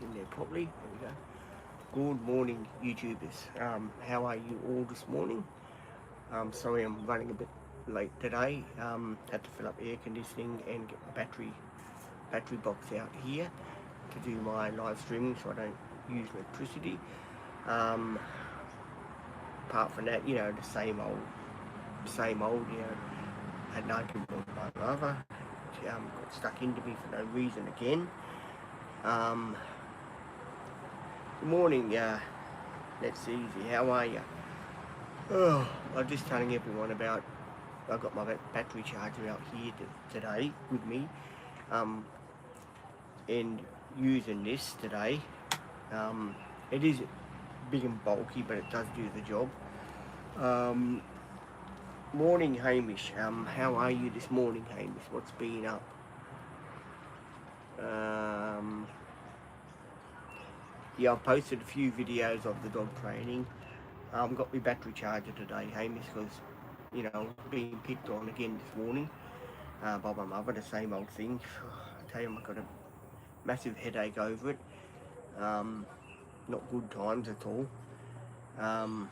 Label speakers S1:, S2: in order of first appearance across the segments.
S1: It's in there properly. There we go. Good morning, YouTubers. How are you all this morning? Sorry, I'm running a bit late today. Had to fill up air conditioning and get the battery box out here to do my live streaming, so I don't use electricity. Um, Apart from that, the same old. Had an argument with my mother. She got stuck into me for no reason again. Um, Good morning, that's easy. How are you? Oh, I'm just telling everyone about. I've got my battery charger out here today with me, um, and using this today. It is big and bulky, but it does do the job. Um, Morning, Hamish. How are you this morning, Hamish? What's been up? Um, yeah, I've posted a few videos of the dog training. Got my battery charger today, Hamish, because being picked on again this morning by my mother, the same old thing. I tell you, I've got a massive headache over it. Um, Not good times at all. Um,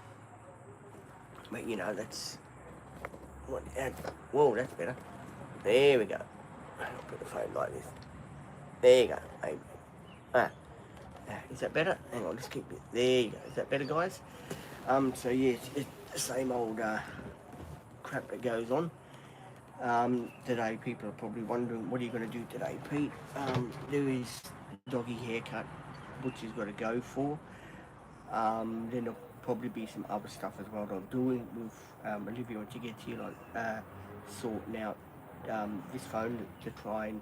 S1: but that's what. Whoa, that's better. There we go. I'll put the phone like this. There you go, maybe. Ah, is that better? Hang on, just keep it. There you go. Is that better, guys? So yeah, it's the same old crap that goes on. Today, people are probably wondering, what are you going to do today, Pete? There is the doggy haircut, which he's got to go for. Then there'll probably be some other stuff as well that I'm doing with Olivia when she gets here, like sorting out this phone to try and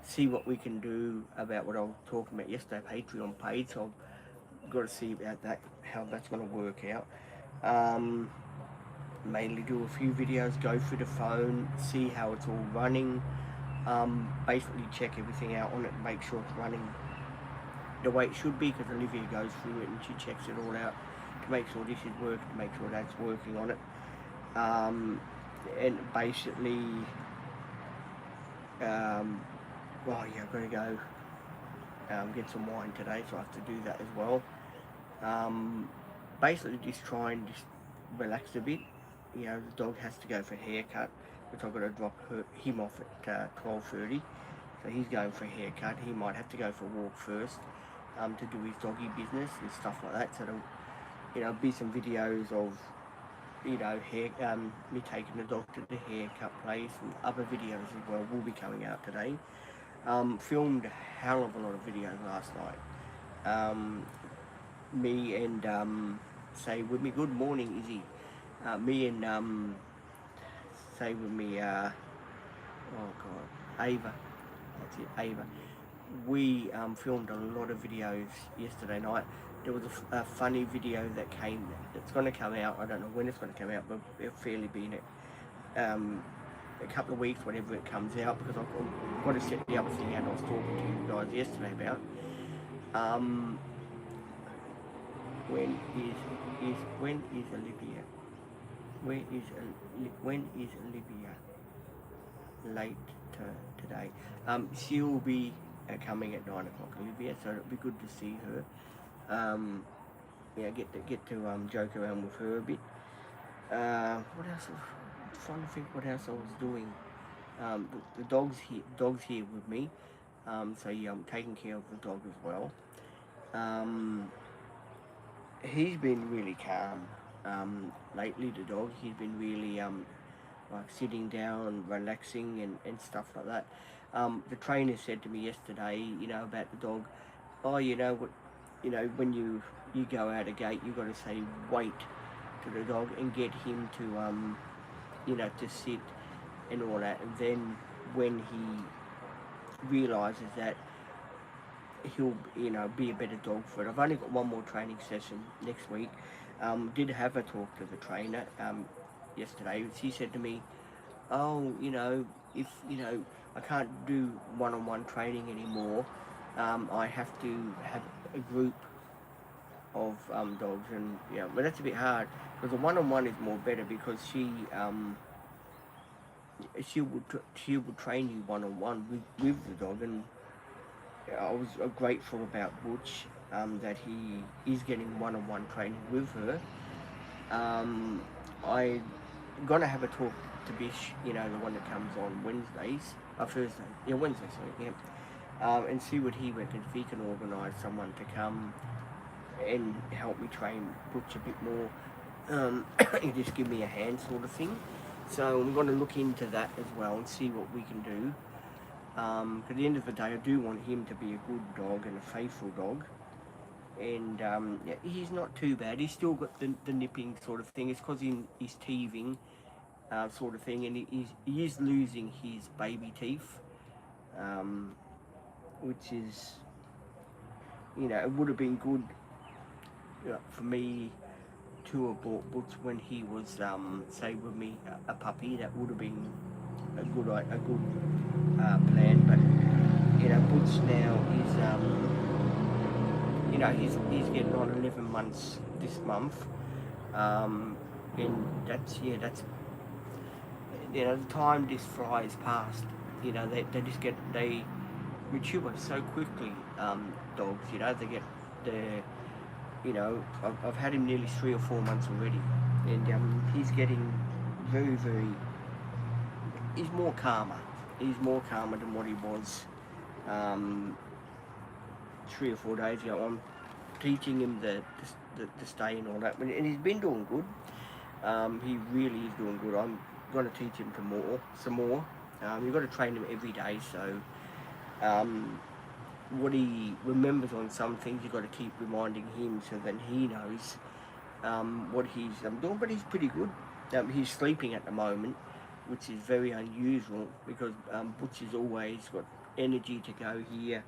S1: see what we can do about what I was talking about yesterday, Patreon page. So I've got to see about that, how that's going to work out. Mainly do a few videos, go through the phone, see how it's all running, basically check everything out on it, make sure it's running the way it should be, because Olivia goes through it and she checks it all out to make sure this is working, to make sure that's working on it. And basically, well, yeah, I've got to go get some wine today, so I have to do that as well. Basically, just try and just relax a bit. The dog has to go for a haircut, which I've got to drop him off at 12:30. So he's going for a haircut. He might have to go for a walk first to do his doggy business and stuff like that. So there'll be some videos of me taking the dog to the haircut place, and other videos as well will be coming out today. Filmed a hell of a lot of videos last night. Me and say with me, good morning, Izzy. Me and say with me, oh god, Ava. That's it, Ava. We filmed a lot of videos yesterday night. There was a funny video that's going to come out. I don't know when it's going to come out, but it'll fairly be in it. A couple of weeks, whenever it comes out, because I've got to set the other thing out I was talking to you guys yesterday about. When is Olivia? When is Olivia late today? She'll be coming at 9 o'clock, Olivia. So it'll be good to see her. Get to joke around with her a bit. What else? I'm trying to think what else I was doing. The dog's here with me. So yeah, I'm taking care of the dog as well. He's been really calm lately. The dog, he's been really like sitting down, relaxing, and stuff like that. The trainer said to me yesterday, about the dog. Oh, what? When you go out a gate, you got to say wait to the dog and get him to sit and all that. And then when he realizes that, he'll be a better dog for it. I've only got one more training session next week. Did have a talk to the trainer yesterday. She said to me, oh, if I can't do one-on-one training anymore, I have to have a group of dogs, and but that's a bit hard, because the one-on-one is more better, because she would train you one-on-one with the dog, and I was grateful about Butch, that he is getting one-on-one training with her. I gonna have a talk to Bish, you know, the one that comes on Wednesdays, Thursday, yeah, Wednesday, sorry, yeah, and see what he reckons, if he can organise someone to come and help me train Butch a bit more, and just give me a hand sort of thing. So I'm going to look into that as well and see what we can do. At the end of the day, I do want him to be a good dog and a faithful dog. And yeah, he's not too bad. He's still got the nipping sort of thing. It's because he's teething, sort of thing, and he is losing his baby teeth, um, which is, you know, it would have been good, for me to have bought Butch when he was, say, with me, a puppy. That would have been a good plan. But you know, Butch now is, you know, he's getting on 11 months this month, and that's, yeah, that's, you know, the time just flies past. You know, they mature so quickly. Dogs, you know, they get the, you know, I've had him nearly 3 or 4 months already, and he's getting very. He's more calmer. He's more calmer than what he was, um, 3 or 4 days ago. I'm teaching him the stay and all that, and he's been doing good. He really is doing good. I'm going to teach him some more. You've got to train him every day, so what he remembers on some things, you've got to keep reminding him so that he knows what he's doing. But he's pretty good. He's sleeping at the moment, which is very unusual because Butch has always got energy to go here,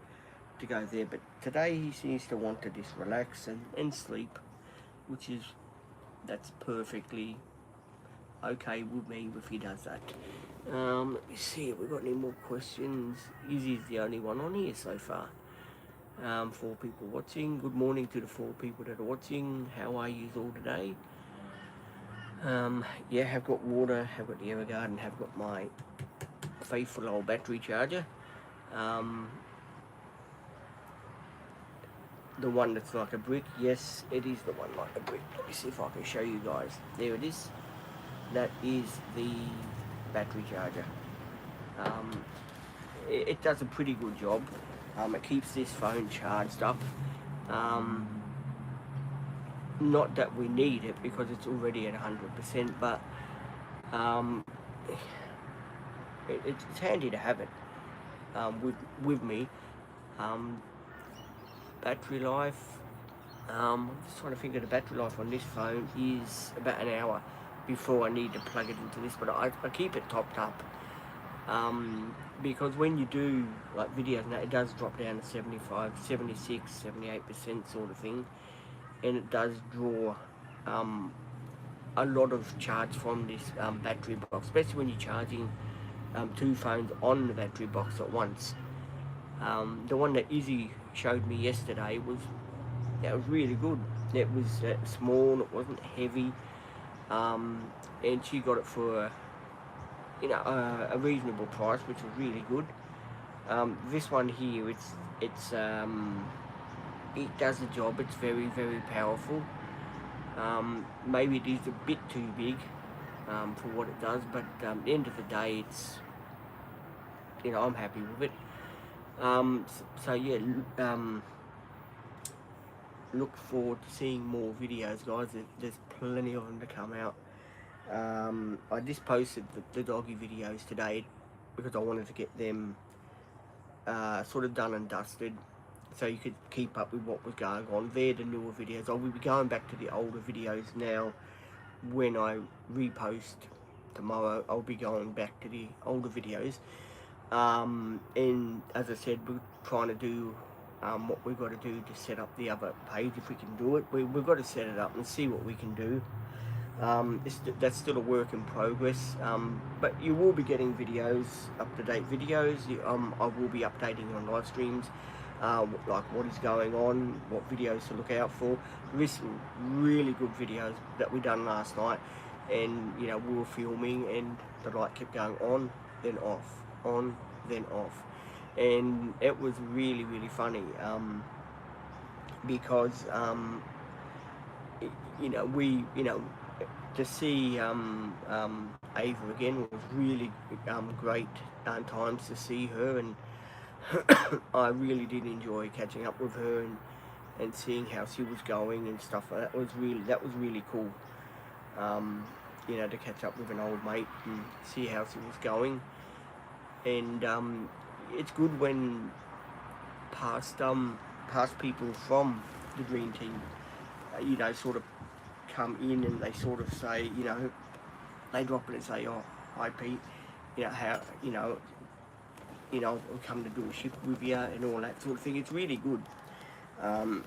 S1: to go there. But today he seems to want to just relax and sleep, which is, that's perfectly okay with me if he does that. Let me see if we've got any more questions. Izzy's the only one on here so far. 4 people watching. Good morning to the 4 people that are watching. How are you all today? Yeah, have got water, have got the Evergarden, have got my faithful old battery charger. The one that's like a brick, yes, it is the one like a brick. Let me see if I can show you guys. There it is. That is the battery charger. It does a pretty good job. It keeps this phone charged up. Not that we need it because it's already at 100%, but it's handy to have it with me. Battery life, I'm just trying to think of the battery life on this phone is about an hour before I need to plug it into this, but I keep it topped up, because when you do like videos now, it does drop down to 75, 76, 78% sort of thing, and it does draw a lot of charge from this battery box, especially when you're charging 2 phones on the battery box at once. The one that Izzy showed me yesterday was really good. It was small, it wasn't heavy, and she got it for a reasonable price, which was really good. This one here, it does the job. It's very powerful. Maybe it is a bit too big for what it does, but at the end of the day, it's, I'm happy with it. So yeah, look forward to seeing more videos, guys. There's plenty of them to come out. I just posted the doggy videos today because I wanted to get them sort of done and dusted, so you could keep up with what was going on. They're the newer videos. I will be going back to the older videos now. When I repost tomorrow, I'll be going back to the older videos. And as I said, we're trying to do what we've got to do to set up the other page. If we can do it, we've got to set it up and see what we can do. That's still a work in progress, but you will be getting videos, up-to-date videos. I will be updating on live streams, like what is going on, what videos to look out for. There's some really good videos that we done last night, and we were filming and the light kept going on, then off, on, then off. and it was really funny, because we to see Ava again was really great times to see her, and I really did enjoy catching up with her, and seeing how she was going and stuff. That was really cool. To catch up with an old mate and see how she was going, and it's good when past past people from the Dream Team, sort of come in, and they sort of say, they drop it and say, "Oh, hi Pete, how I've come to do a shift with you," and all that sort of thing. It's really good. And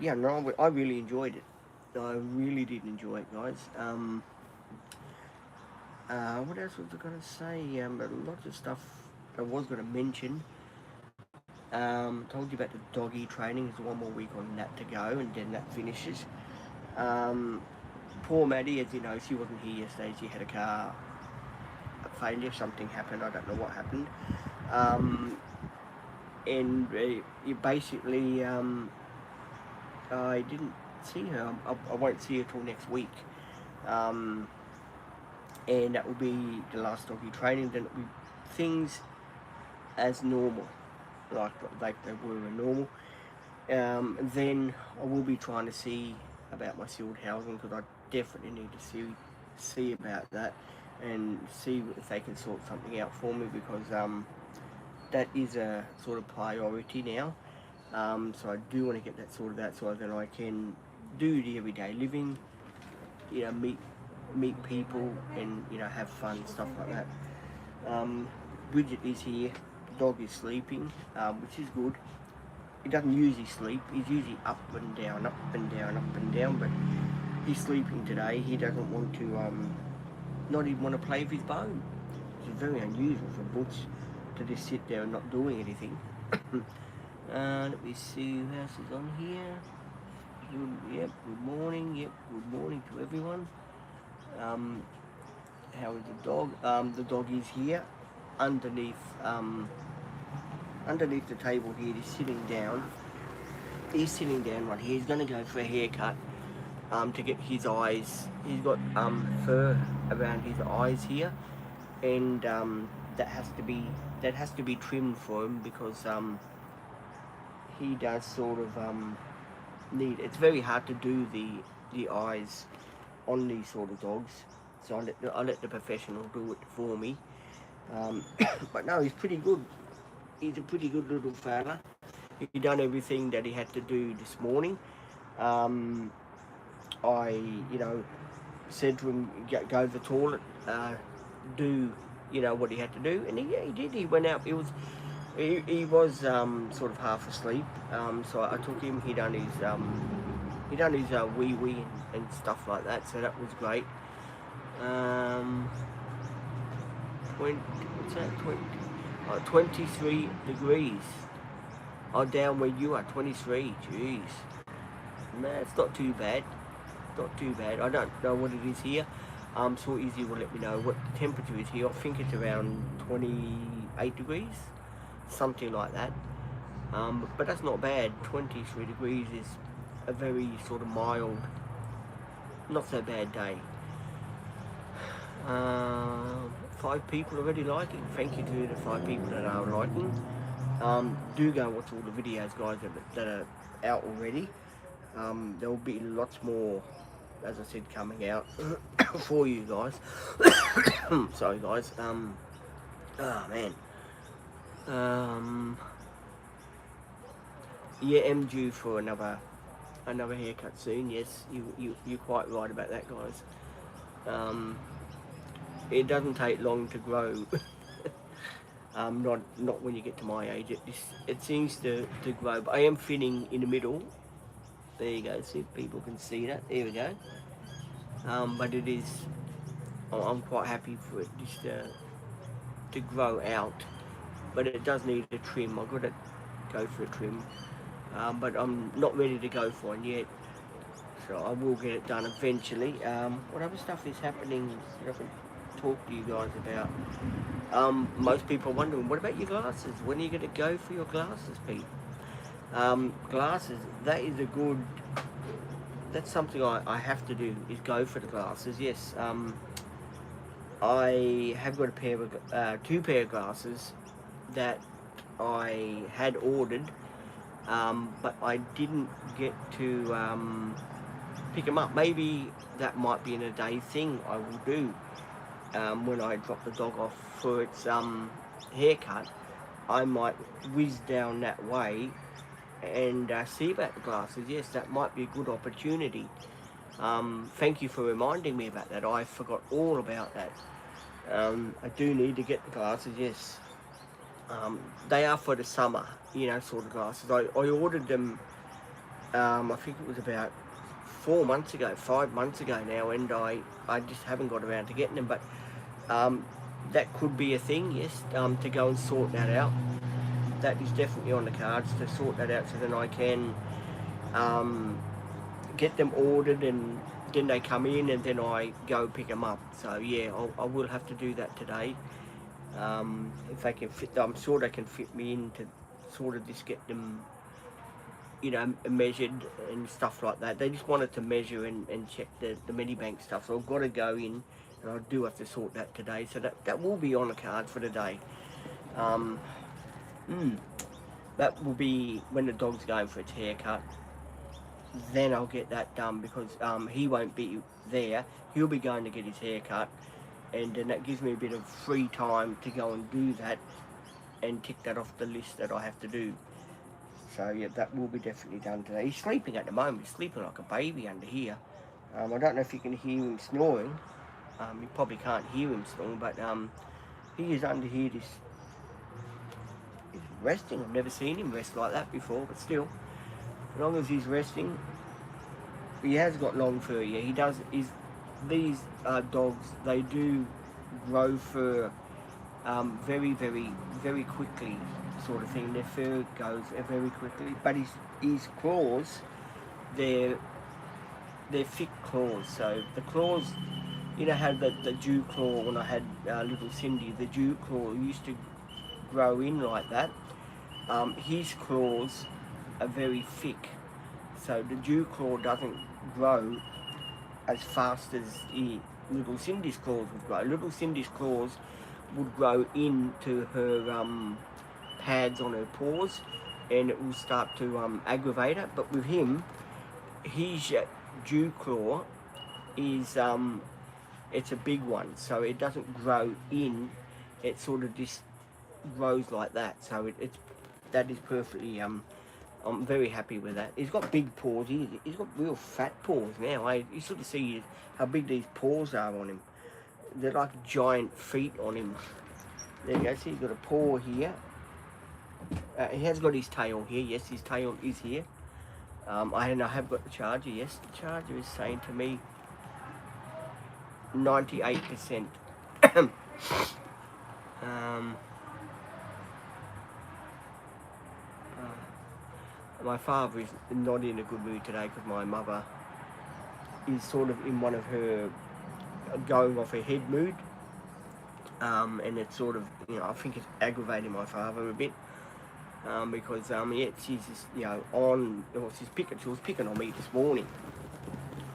S1: yeah, no, I really enjoyed it. I really did enjoy it, guys. What else was I going to say? A lot of stuff I was going to mention. Told you about the doggy training. There's one more week on that to go, and then that finishes. Poor Maddie, as you know, she wasn't here yesterday. She had a car failure. Something happened. I don't know what happened. And basically, I didn't see her. I won't see her till next week. And that will be the last doggy training. Then it will be things as normal, like they were normal. Then I will be trying to see about my sealed housing, because I definitely need to see about that, and see if they can sort something out for me, because that is a sort of priority now. So I do want to get that sorted out, so that I can do the everyday living, meet people, and have fun, stuff like that. Bridget is here. The dog is sleeping, which is good. He doesn't usually sleep. He's usually up and down, up and down, up and down. But he's sleeping today. He doesn't want to, not even want to play with his bone. It's very unusual for Butch to just sit there and not doing anything. Let me see who else is on here. Good morning. Yep, good morning to everyone. How is the dog? The dog is here, underneath the table here. He's sitting down. He's sitting down right here. He's going to go for a haircut to get his eyes. He's got fur around his eyes here, and that has to be trimmed for him, because he does sort of need. It's very hard to do the eyes on these sort of dogs, so I let the professional do it for me. But no, he's pretty good. He's a pretty good little fella. He done everything that he had to do this morning. I, said to him, go to the toilet, do, what he had to do, and he did. He went out. He was sort of half asleep. So I took him. He done his wee wee and stuff like that. So that was great. What's that? 23 degrees. Oh, down where you are, 23. Jeez. No, it's not too bad. Not too bad. I don't know what it is here. So Izzy will let me know what the temperature is here. I think it's around 28 degrees. Something like that. But that's not bad. 23 degrees is a very sort of mild, not so bad day. 5 people already liking. Thank you to the 5 people that are liking. Do go watch all the videos, guys, that are out already. There will be lots more, as I said, coming out for you guys. Sorry, guys. Oh man. Yeah, I'm due for another haircut soon. Yes, you're quite right about that, guys. It doesn't take long to grow. Not when you get to my age. It seems to grow. But I am thinning in the middle. There you go. See if people can see that. There we go. But it is. I'm quite happy for it just to grow out. But it does need a trim. I've got to go for a trim. But I'm not ready to go for one yet. So I will get it done eventually. What other stuff is happening? talk to you guys about. Most people are wondering, what about your glasses? When are you going to go for your glasses, Pete? Glasses, that is a good, that's something I have to do, is go for the glasses, yes. I have got a pair of, two pair of glasses that I had ordered, but I didn't get to pick them up. Maybe that might be in a day thing I will do when I drop the dog off for its haircut. I might whiz down that way and see about the glasses. Yes, that might be a good opportunity. Thank you for reminding me about that. I forgot all about that. I do need to get the glasses, yes. They are for the summer, sort of glasses. I ordered them, I think it was about 4 months ago, 5 months ago now, and I just haven't got around to getting them. But that could be a thing, yes, to go and sort that out. That is definitely on the cards, to sort that out so then I can get them ordered, and then they come in and then I go pick them up. So yeah, I will have to do that today. If they can fit, I'm sure they can fit me in to sort of just get them, measured and stuff like that. They just wanted to measure and check the Medibank stuff. So I've got to go in, and I do have to sort that today. So that will be on the cards for today. Um, that will be when the dog's going for its haircut. Then I'll get that done, because he won't be there. He'll be going to get his haircut, and then that gives me a bit of free time to go and do that and tick that off the list that I have to do. So yeah, that will be definitely done today. He's sleeping at the moment. He's sleeping like a baby under here. I don't know if you can hear him snoring. You probably can't hear him snoring, but he is under here just he's resting. I've never seen him rest like that before, but still, as long as he's resting, he has got long fur. Yeah, he does. These dogs, they do grow fur very, very, very quickly, sort of thing. Their fur goes very quickly, but his claws, they're thick claws. So the claws, how the dew claw, when I had little Cindy, the dew claw used to grow in like that. His claws are very thick, so the dew claw doesn't grow as fast as little Cindy's claws would grow. Little Cindy's claws would grow into her pads on her paws, and it will start to aggravate it. But with him, his dew claw is it's a big one, so it doesn't grow in. It sort of just grows like that. So that is perfectly. I'm very happy with that. He's got big paws. He's got real fat paws now. You sort of see how big these paws are on him. They're like giant feet on him. There you go. See, he's got a paw here. He has got his tail here. Yes, his tail is here. I have got the charger. Yes, the charger is saying to me 98%. My father is not in a good mood today because my mother is sort of in one of her going off her head mood, and it's sort of, I think it's aggravating my father a bit, because she's just, she was picking on me this morning,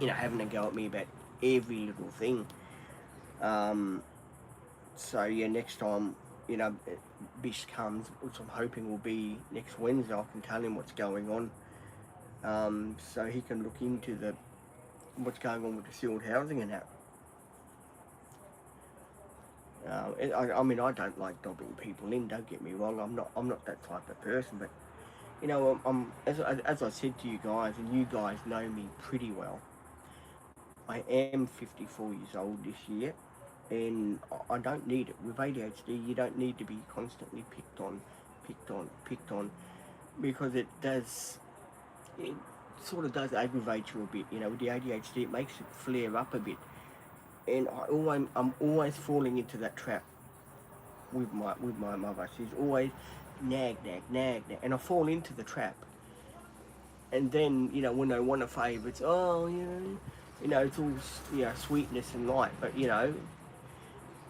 S1: having a go at me about every little thing. So yeah, next time, Bish comes, which I'm hoping will be next Wednesday, I can tell him what's going on, so he can look into what's going on with the sealed housing and that. I mean, I don't like dobbing people in. Don't get me wrong. I'm not that type of person. But as I said to you guys, and you guys know me pretty well, I am 54 years old this year, and I don't need it. With ADHD, you don't need to be constantly picked on, because it sort of does aggravate you a bit. With the ADHD, it makes it flare up a bit, and I'm always falling into that trap with my mother. She's always nag, and I fall into the trap. And then, when they want a favour, it's, it's all, sweetness and light, but,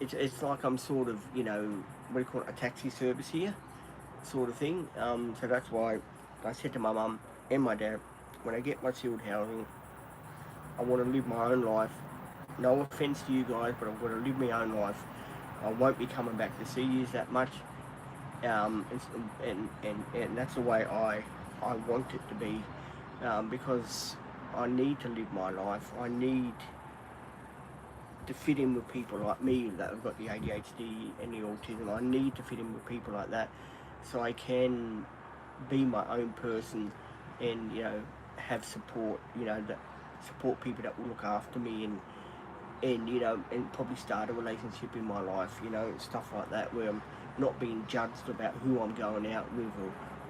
S1: it's like I'm sort of, you know, what do you call it, a taxi service here, sort of thing. So that's why I said to my mum and my dad, when I get my sealed housing, I want to live my own life. No offence to you guys, but I'm going to live my own life. I won't be coming back to see you that much. And that's the way I want it to be, because I need to live my life. I need to fit in with people like me that have got the ADHD and the autism. I need to fit in with people like that so I can be my own person and, you know, have support, you know, that support people that will look after me and you know, and probably start a relationship in my life, you know, stuff like that, where I'm not being judged about who I'm going out with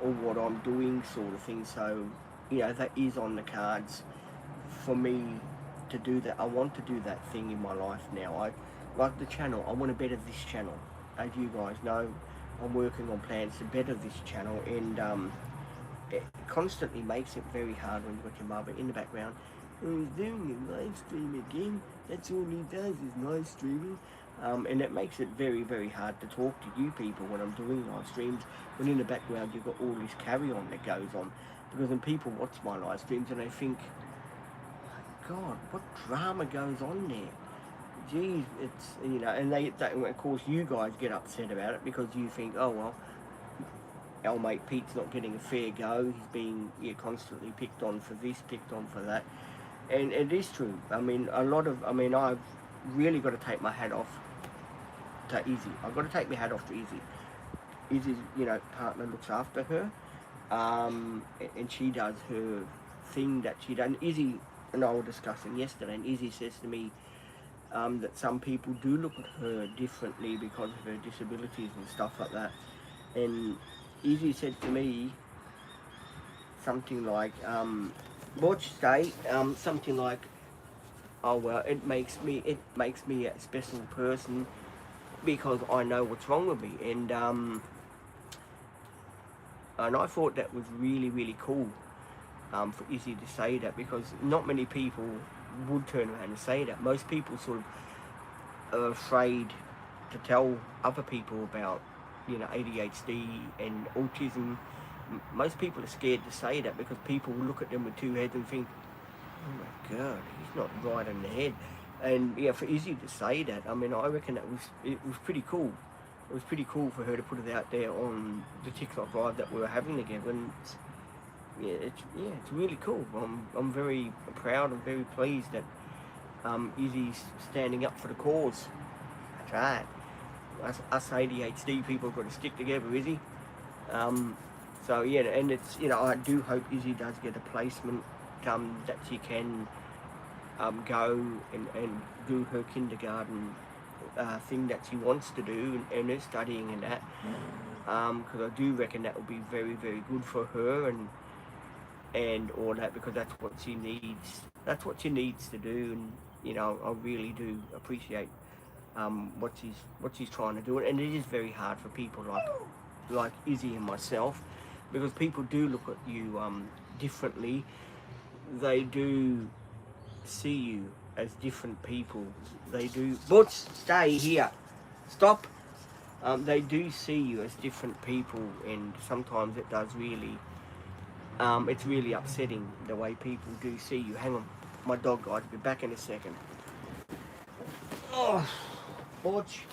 S1: or what I'm doing, sort of thing. So, you know, that is on the cards for me to do that. I want to do that thing in my life now. I like the channel. I want to better this channel. As you guys know, I'm working on plans to better this channel, and it constantly makes it very hard when you've got your mother in the background. Oh, he's doing a live stream again. That's all he does is live streaming. And it makes it very, very hard to talk to you people when I'm doing live streams, when in the background you've got all this carry-on that goes on. Because when people watch my live streams and they think, God, what drama goes on there? Geez, it's, you know, and of course you guys get upset about it because you think, oh well, our mate Pete's not getting a fair go. He's being, yeah, constantly picked on for this, picked on for that. And it is true. I mean, I've really got to take my hat off to Izzy. I've got to take my hat off to Izzy. Izzy's, you know, partner looks after her, and she does her thing that she does. Izzy and I were discussing yesterday, and Izzy says to me that some people do look at her differently because of her disabilities and stuff like that. And Izzy said to me something like, watch day, something like, oh well, it makes me a special person because I know what's wrong with me, and I thought that was really, really cool, for Izzy to say that, because not many people would turn around and say that. Most people sort of are afraid to tell other people about, you know, ADHD and autism. Most people are scared to say that because people will look at them with two heads and think, oh my God, he's not right in the head. And yeah, for Izzy to say that, I mean, I reckon it was pretty cool. It was pretty cool for her to put it out there on the TikTok live that we were having together. And it's really cool. I'm very proud and very pleased that Izzy's standing up for the cause. That's right. Us ADHD people have got to stick together, Izzy. So yeah, and it's, you know, I do hope Izzy does get a placement, that she can go and do her kindergarten thing that she wants to do, and her studying and that, because I do reckon that will be very, very good for her and all that, because that's what she needs. That's what she needs to do, and you know, I really do appreciate what she's trying to do, and it is very hard for people like Izzy and myself, because people do look at you differently. They do see you as different people. They do. Butch, stay here. Stop. They do see you as different people, and sometimes it does really. It's really upsetting the way people do see you. Hang on, my dog, guys. Be back in a second. Oh, Butch.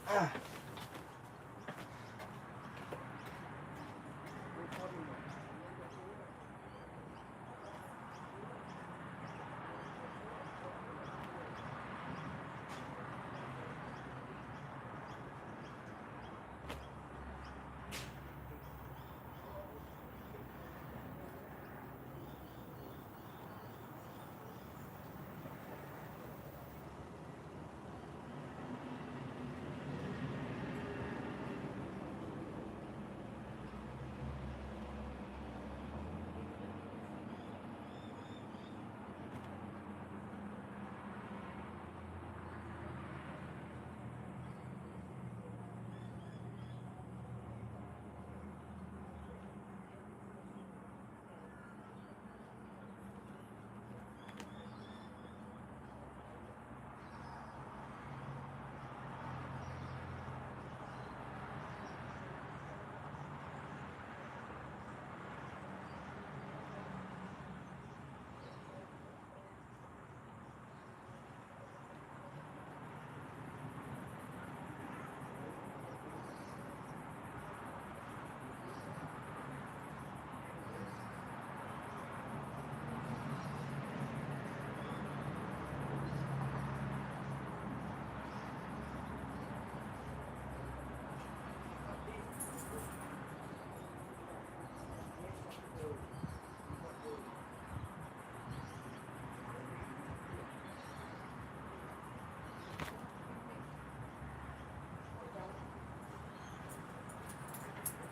S1: Ah.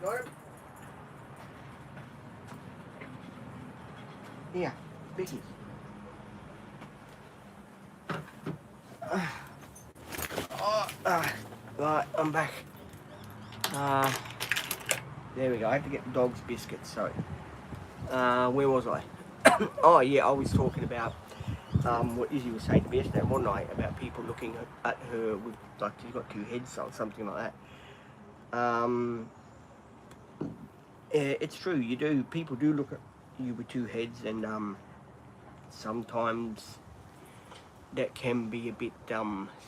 S1: Got it? Yeah, Vicky. Right, I'm back. There we go. I had to get the dog's biscuits, sorry. Where was I? Oh yeah, I was talking about what Izzy was saying to me yesterday, wasn't I? About people looking at her with, like, she's got two heads or something like that. It's true, you do. People do look at you with two heads, and sometimes that can be a bit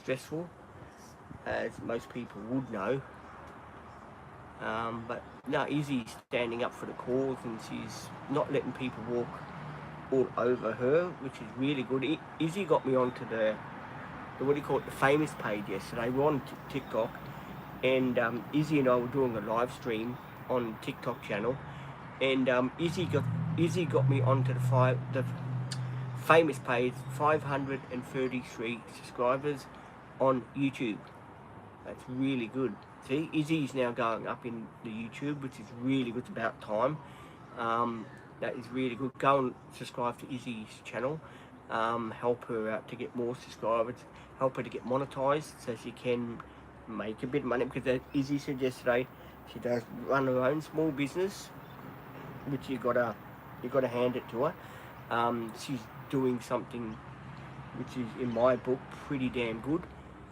S1: stressful, as most people would know. But no, Izzy's standing up for the cause, and she's not letting people walk all over her, which is really good. Izzy got me onto the what do you call it, the famous page yesterday. We're on TikTok, and Izzy and I were doing a live stream on TikTok channel, and Izzy got me onto the famous page, 533 subscribers on YouTube. That's really good. See, Izzy's now going up in the YouTube, which is really good. It's about time. That is really good. Go and subscribe to Izzy's channel. Help her out to get more subscribers. Help her to get monetized so she can make a bit of money. Because as Izzy said yesterday, she does run her own small business, which you gotta hand it to her. She's doing something which is, in my book, pretty damn good.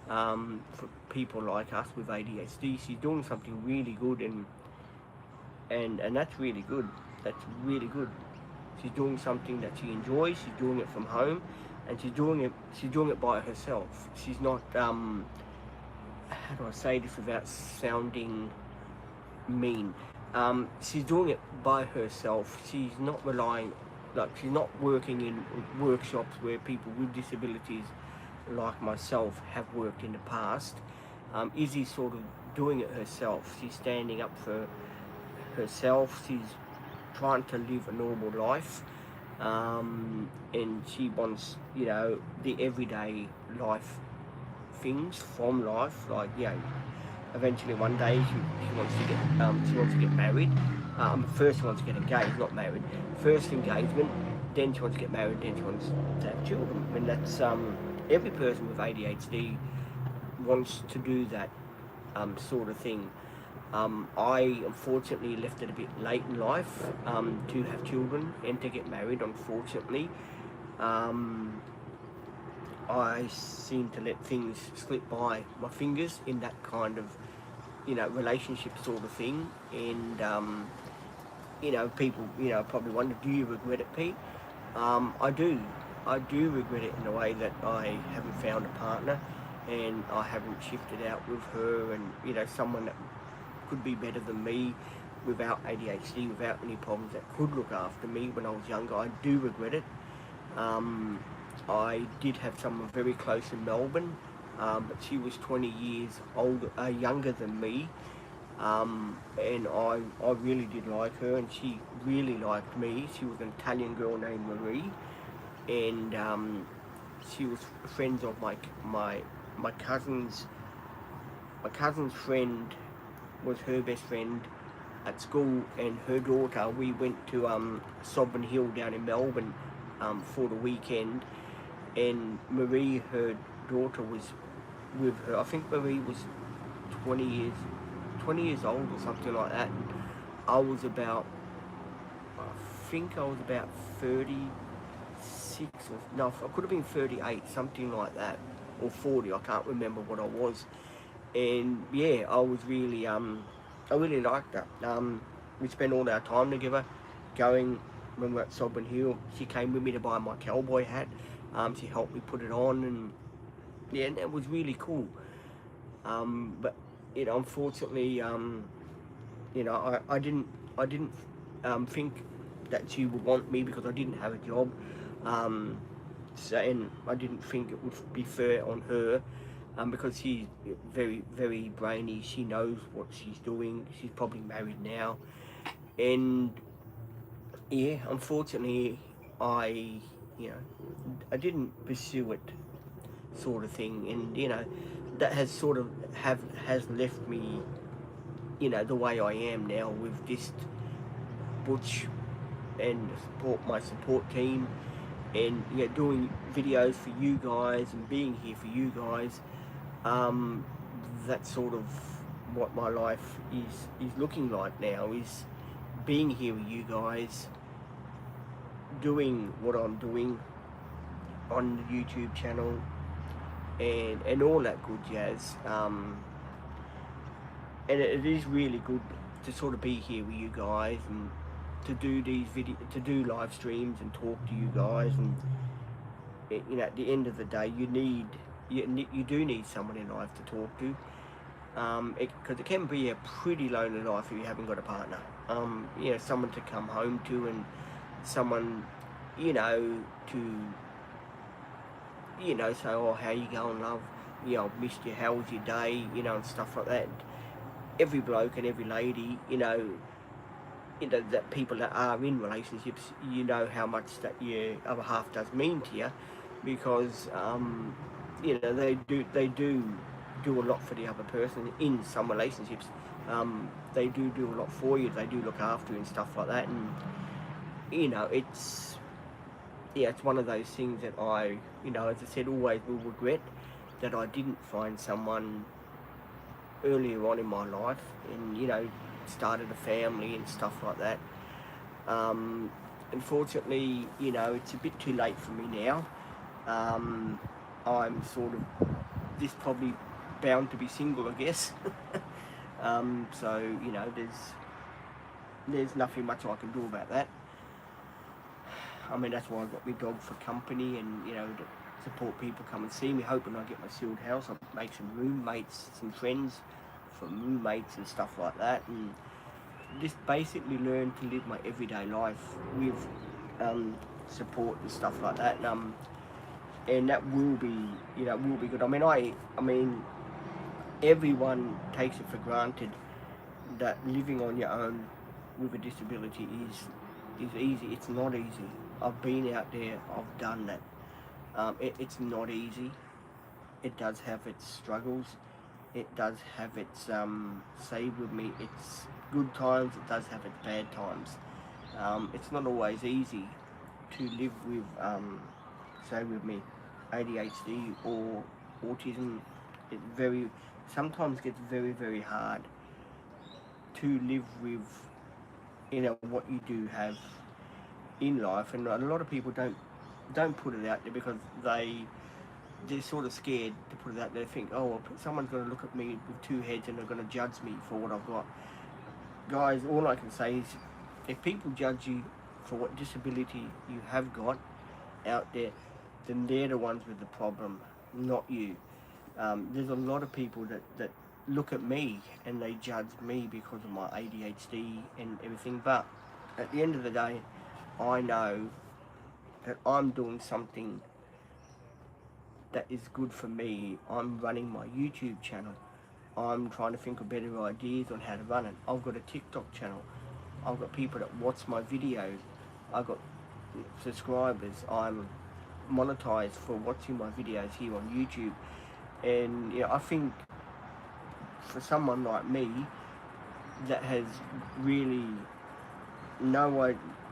S1: For people like us with ADHD, she's doing something really good, and that's really good. That's really good. She's doing something that she enjoys. She's doing it from home, and she's doing it by herself. She's not how do I say this without sounding mean? She's doing it by herself. She's not relying, like, she's not working in workshops where people with disabilities like myself have worked in the past. Izzy's sort of doing it herself. She's standing up for herself. She's trying to live a normal life, and she wants, the everyday life things from life, like, eventually one day she wants to get married. First she wants to get engaged, not married. First engagement, then she wants to get married, then she wants to have children. And that's every person with ADHD wants to do that sort of thing. I unfortunately left it a bit late in life to have children and to get married, unfortunately. I seem to let things slip by my fingers in that kind of, relationship sort of thing. And, people, probably wonder, do you regret it, Pete? I do. I do regret it in a way that I haven't found a partner, and I haven't shifted out with her, and, someone that could be better than me without ADHD, without any problems, that could look after me when I was younger. I do regret it. I did have someone very close in Melbourne, but she was 20 years younger than me, and I really did like her, and she really liked me. She was an Italian girl named Marie, and she was friends of my cousin's friend was her best friend at school, and her daughter, we went to Sovereign Hill down in Melbourne for the weekend, and Marie, her daughter, was with her. I think Marie was 20 years old or something like that, and I was about, I think I was about 36, or no, I could have been 38, something like that, or 40, I can't remember what I was. And yeah, I was really, I really liked her. We spent all our time together going. When we were at Sovereign Hill, she came with me to buy my cowboy hat. She helped me put it on, and yeah, and it was really cool. But unfortunately, I didn't think that she would want me because I didn't have a job. So, and I didn't think it would be fair on her, because she's very, very brainy. She knows what she's doing. She's probably married now, and yeah, unfortunately, I didn't pursue it, sort of thing, and that has sort of has left me you know, the way I am now with just Butch and my support team, and doing videos for you guys and being here for you guys. um, that's sort of what my life is looking like now, is being here with you guys, doing what I'm doing on the YouTube channel, and all that good jazz. And it is really good to sort of be here with you guys, and to do to do live streams and talk to you guys. And you know, at the end of the day, you do need someone in life to talk to, because it can be a pretty lonely life if you haven't got a partner. You know, someone to come home to, and someone, you know, to, you know, say, oh, how you going, love? You know, I've missed you, how was your day? You know, and stuff like that. Every bloke and every lady, that people that are in relationships, you know how much that your other half does mean to you, because you know, they do a lot for the other person in some relationships. They do a lot for you. They do look after you and stuff like that. And you know, it's one of those things that I, you know, as I said, always will regret that I didn't find someone earlier on in my life, and you know, started a family and stuff like that. Unfortunately, you know, it's a bit too late for me now. I'm sort of just probably bound to be single, I guess. So you know, there's nothing much I can do about that. I mean, that's why I got my dog for company, and you know, to support people come and see me, hoping I get my sealed house, I make some roommates, some friends for roommates and stuff like that, and just basically learn to live my everyday life with support and stuff like that. And that will be, you know, will be good. I mean, everyone takes it for granted that living on your own with a disability is easy. It's not easy. I've been out there. I've done that. It's not easy. It does have its struggles. It does have its say with me. It's good times. It does have its bad times. It's not always easy to live with, say with me, ADHD or autism. It sometimes gets very hard to live with, you know, what you do have in life, and a lot of people don't put it out there because they're sort of scared to put it out there. They think, oh, well, someone's going to look at me with two heads and they're going to judge me for what I've got. Guys, all I can say is, if people judge you for what disability you have got out there, then they're the ones with the problem, not you. There's a lot of people that look at me and they judge me because of my ADHD and everything, but at the end of the day, I know that I'm doing something that is good for me. I'm running my YouTube channel. I'm trying to think of better ideas on how to run it. I've got a TikTok channel. I've got people that watch my videos. I've got subscribers. I'm monetized for watching my videos here on YouTube. And you know, I think for someone like me that has really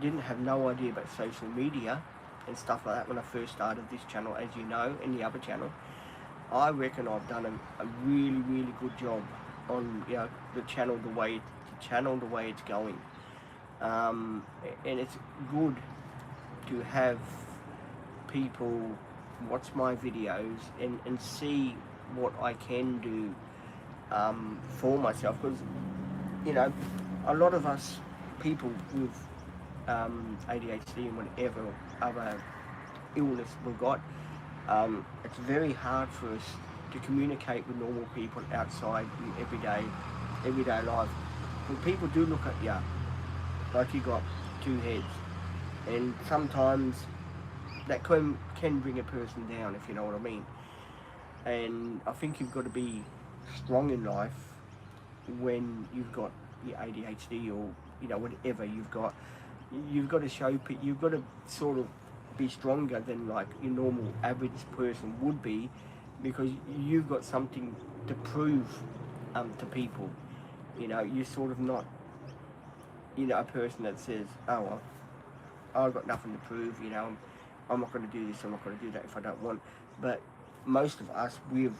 S1: didn't have no idea about social media and stuff like that when I first started this channel, as you know, and the other channel, I reckon I've done a really good job on, you know, the channel the way it's going. And it's good to have people watch my videos and see what I can do for myself, because you know, a lot of us people with ADHD and whatever other illness we've got, it's very hard for us to communicate with normal people outside in everyday life. When people do look at you like you got two heads, and sometimes that can bring a person down, if you know what I mean. And I think you've got to be strong in life when you've got your ADHD or, you know, whatever you've got. You've got to show people, you've got to sort of be stronger than like your normal average person would be, because you've got something to prove to people. You know, you're sort of not, you know, a person that says, oh, well, I've got nothing to prove, you know, I'm not going to do this, I'm not going to do that if I don't want. But most of us with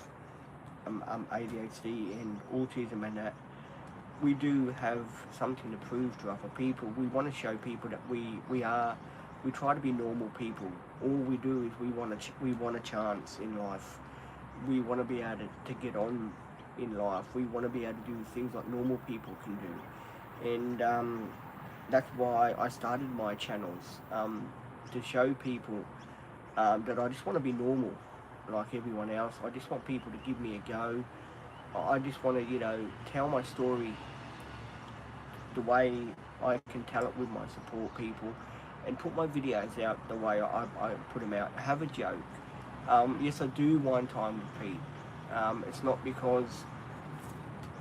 S1: ADHD and autism and that, we do have something to prove to other people. We want to show people that we try to be normal people. All we do is we want a chance in life. We want to be able to get on in life. We want to be able to do things like normal people can do. And that's why I started my channels, to show people that I just want to be normal like everyone else. I just want people to give me a go. I just want to, you know, tell my story the way I can tell it with my support people, and put my videos out the way I put them out. Have a joke. Yes, I do wine time with Pete. It's not because,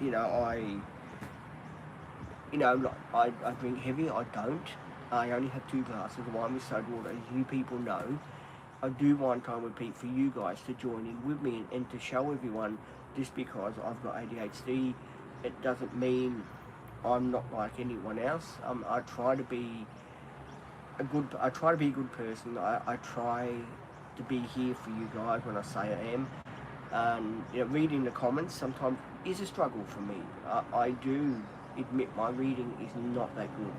S1: you know, I drink heavy. I don't. I only have 2 glasses of wine with soda water, as you people know. I do wine time with Pete for you guys to join in with me, and to show everyone, just because I've got ADHD, it doesn't mean I'm not like anyone else. I try to be a good person. I try to be here for you guys when I say I am. You know, reading the comments sometimes is a struggle for me. I do admit my reading is not that good,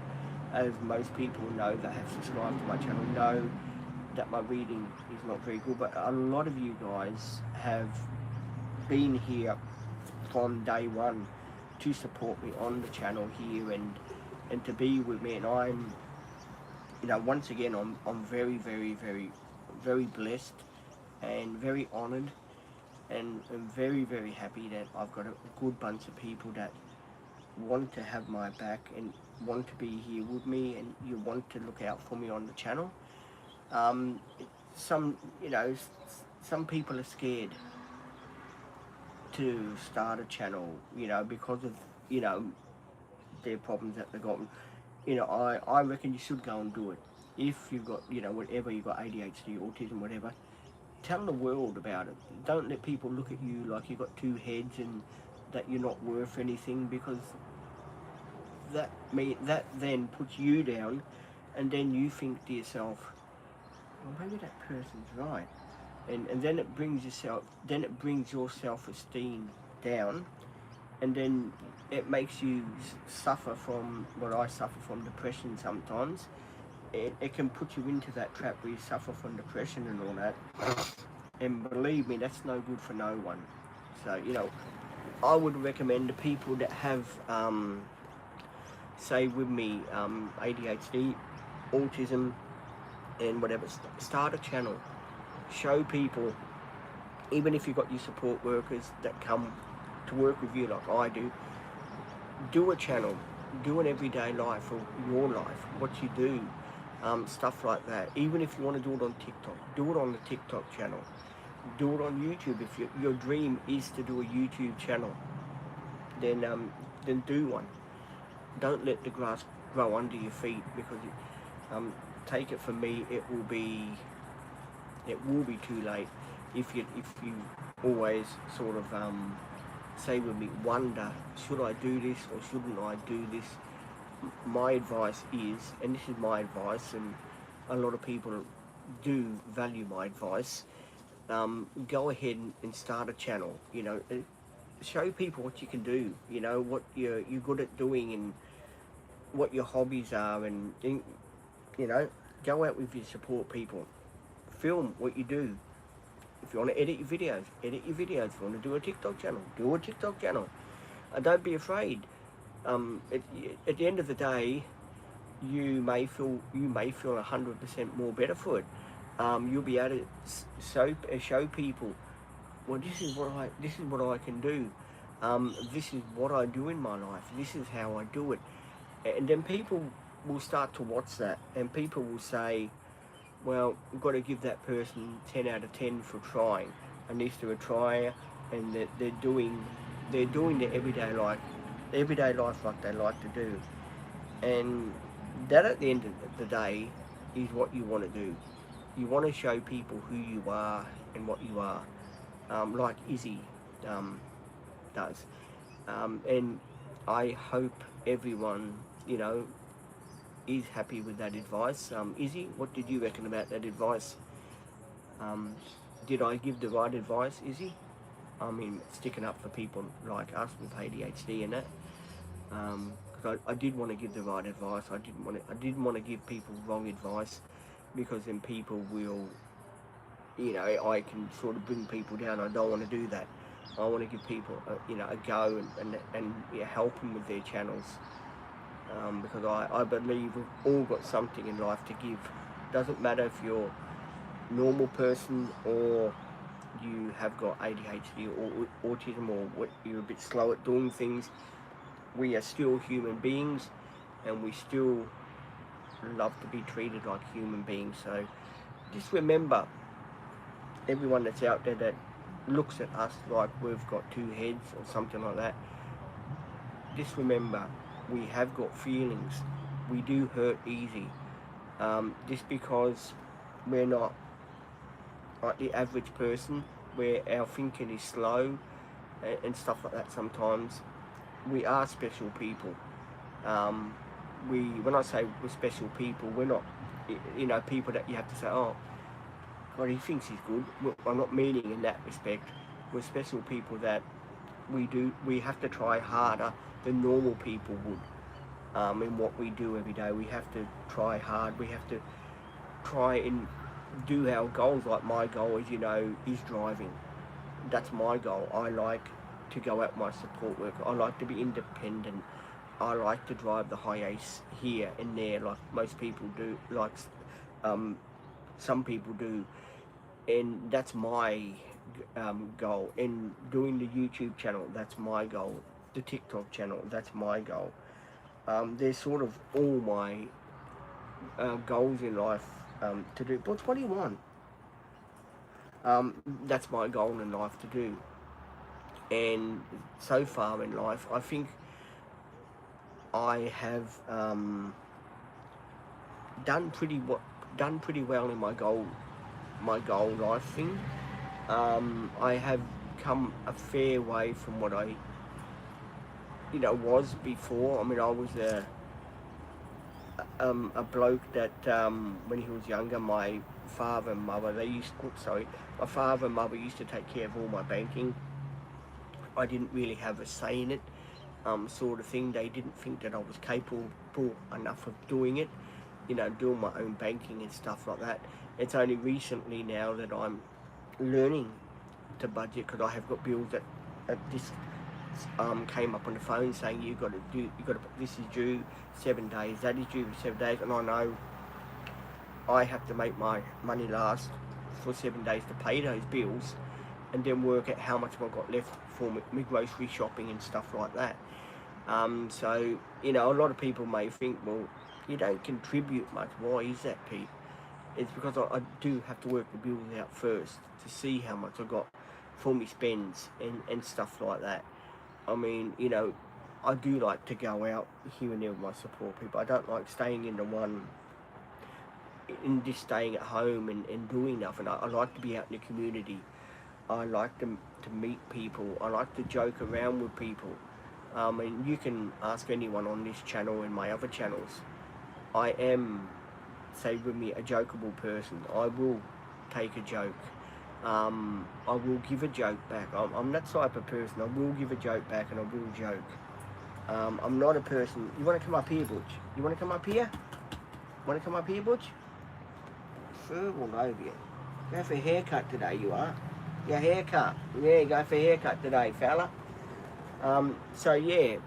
S1: as most people know that have subscribed to my channel know that my reading is not very good. But a lot of you guys have been here from day one to support me on the channel here, and to be with me, and I'm, you know, once again, I'm very, very, very, very blessed and very honoured, and I'm very, very happy that I've got a good bunch of people that want to have my back and want to be here with me, and you want to look out for me on the channel. Some, you know, some people are scared to start a channel, you know, because of, you know, their problems that they've got. You know, I reckon you should go and do it. If you've got, you know, whatever, you've got ADHD, autism, whatever, tell the world about it. Don't let people look at you like you've got 2 heads and that you're not worth anything, because that then puts you down, and then you think to yourself, well, maybe that person's right. And then it brings your self-esteem down, and then it makes you suffer from what I suffer from, depression sometimes. It can put you into that trap where you suffer from depression and all that. And believe me, that's no good for no one. So, you know, I would recommend the people that have, say with me, ADHD, autism, and whatever, start a channel. Show people, even if you've got your support workers that come to work with you like I do a channel, do an everyday life, or your life, what you do, stuff like that. Even if you want to do it on TikTok, do it on the TikTok channel. Do it on YouTube. If your dream is to do a YouTube channel, then do one. Don't let the grass grow under your feet, because take it from me, it will be too late if you always sort of say with me, wonder, should I do this or shouldn't I do this? My advice is, and this is my advice, and a lot of people do value my advice, go ahead and start a channel. You know, show people what you can do, you know, what you're good at doing, and what your hobbies are, and you know, go out with your support people, film what you do. If you want to edit your videos, edit your videos. If you want to do a TikTok channel, do a TikTok channel. Don't be afraid. At the end of the day, you may feel 100% more better for it. You'll be able to show people, well, this is what I can do. This is what I do in my life. This is how I do it. And then people will start to watch that, and people will say, well, we've got to give that person 10 out of 10 for trying. At least they're a trier, and they're doing their everyday life like they like to do. And that, at the end of the day, is what you want to do. You want to show people who you are and what you are, like Izzy does. And I hope everyone, you know, is happy with that advice. Izzy, what did you reckon about that advice? Um, did I give the right advice, Izzy? I mean, sticking up for people like us with ADHD and that. 'Cause I did want to give the right advice. I didn't want to give people wrong advice, because then people will, you know, I can sort of bring people down. I don't want to do that. I want to give people, you know, a go, and yeah, help them with their channels, because I believe we've all got something in life to give. Doesn't matter if you're a normal person or you have got ADHD or autism, or you're a bit slow at doing things. We are still human beings, and we still love to be treated like human beings. So just remember, everyone that's out there that looks at us like we've got two heads or something like that, just remember, we have got feelings. We do hurt easy. Just because we're not like the average person, where our thinking is slow and stuff like that, sometimes we are special people. Um, when I say we're special people, we're not, you know, people that you have to say, oh, God, he thinks he's good. Well, I'm not meaning in that respect. We're special people that we have to try harder than normal people would, in what we do every day. We have to try hard. We have to try and do our goals. Like my goal, as you know, is driving. That's my goal. I like to go out my support work. I like to be independent. I like to drive the high ace here and there, like most people do, like um, some people do, and that's my goal. And doing the YouTube channel, that's my goal. The TikTok channel, that's my goal. They're sort of all my goals in life, to do. But what do you want? That's my goal in life to do. And so far in life, I think I have done pretty well in my goal life thing. I have come a fair way from what I, you know, was before. I mean, I was a bloke that, when he was younger, my father and mother, my father and mother used to take care of all my banking. I didn't really have a say in it, sort of thing. They didn't think that I was capable enough of doing it, you know, doing my own banking and stuff like that. It's only recently now that I'm learning to budget, because I have got bills that this came up on the phone saying this is due 7 days, that is due for 7 days, and I know I have to make my money last for 7 days to pay those bills, and then work out how much I've got left for my grocery shopping and stuff like that. So, you know, a lot of people may think, well, you don't contribute much. Why is that, Pete? It's because I do have to work the bills out first to see how much I got for me spends and stuff like that. I mean, you know, I do like to go out here and there with my support people. I don't like staying just staying at home and doing nothing. I like to be out in the community. I like to meet people. I like to joke around with people. And you can ask anyone on this channel and my other channels. I am, say with me, a jokeable person. I will take a joke. I will give a joke back. I'm that type of person. I will give a joke back, and I will joke. I'm not a person. You want to come up here, Butch? You want to come up here? Want to come up here, Butch? Fur all over you. Go for a haircut today, you are. Your haircut. Yeah, go for a haircut today, fella. So yeah,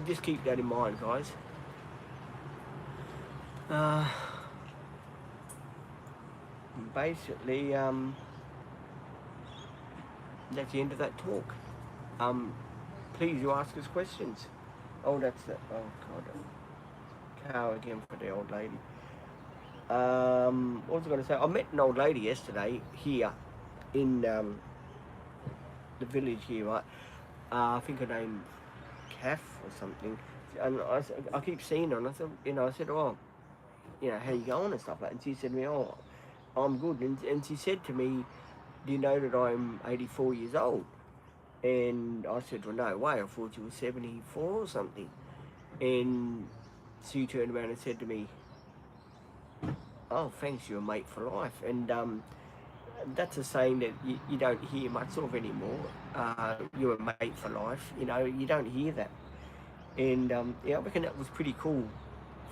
S1: just keep that in mind, guys. Basically, that's the end of that talk. Please, you ask us questions. Oh, that's the, oh God, cow again for the old lady. What was I going to say? I met an old lady yesterday here in the village here, right? I think her name's Kath or something. And I keep seeing her, and I said, oh, how you going and stuff like that. And she said to me, oh, I'm good. And she said to me, do you know that I'm 84 years old? And I said, well, no way, I thought you were 74 or something. And Sue turned around and said to me, oh, thanks, you're a mate for life. And that's a saying that you don't hear much of anymore. You're a mate for life, you know, you don't hear that. And yeah, I reckon that was pretty cool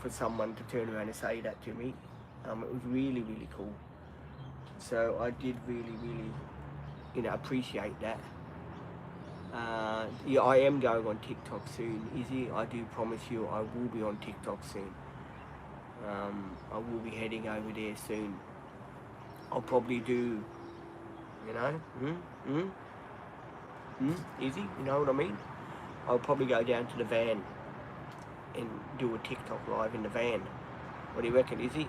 S1: for someone to turn around and say that to me. It was really, really cool. So I did really, really, you know, appreciate that. Yeah, I am going on TikTok soon, Izzy. I do promise you I will be on TikTok soon. I will be heading over there soon. I'll probably do, you know, Izzy, you know what I mean? I'll probably go down to the van and do a TikTok live in the van. What do you reckon, Izzy?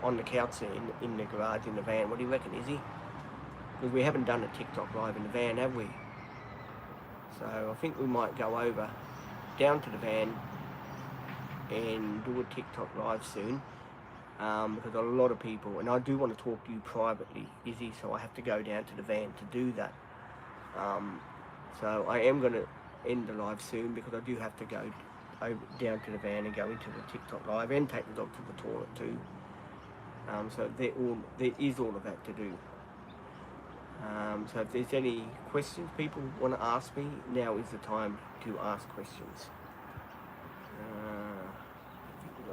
S1: On the couch there, in the garage, in the van. What do you reckon, Izzy? Because we haven't done a TikTok live in the van, have we? So I think we might go over, down to the van, and do a TikTok live soon. Because a lot of people, and I do want to talk to you privately, Izzy, so I have to go down to the van to do that. So I am going to end the live soon because I do have to go down to the van and go into the TikTok live and take the dog to the toilet too. So there is all of that to do. So if there's any questions people want to ask me, now is the time to ask questions.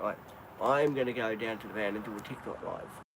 S1: Right, I'm going to go down to the van and do a TikTok live.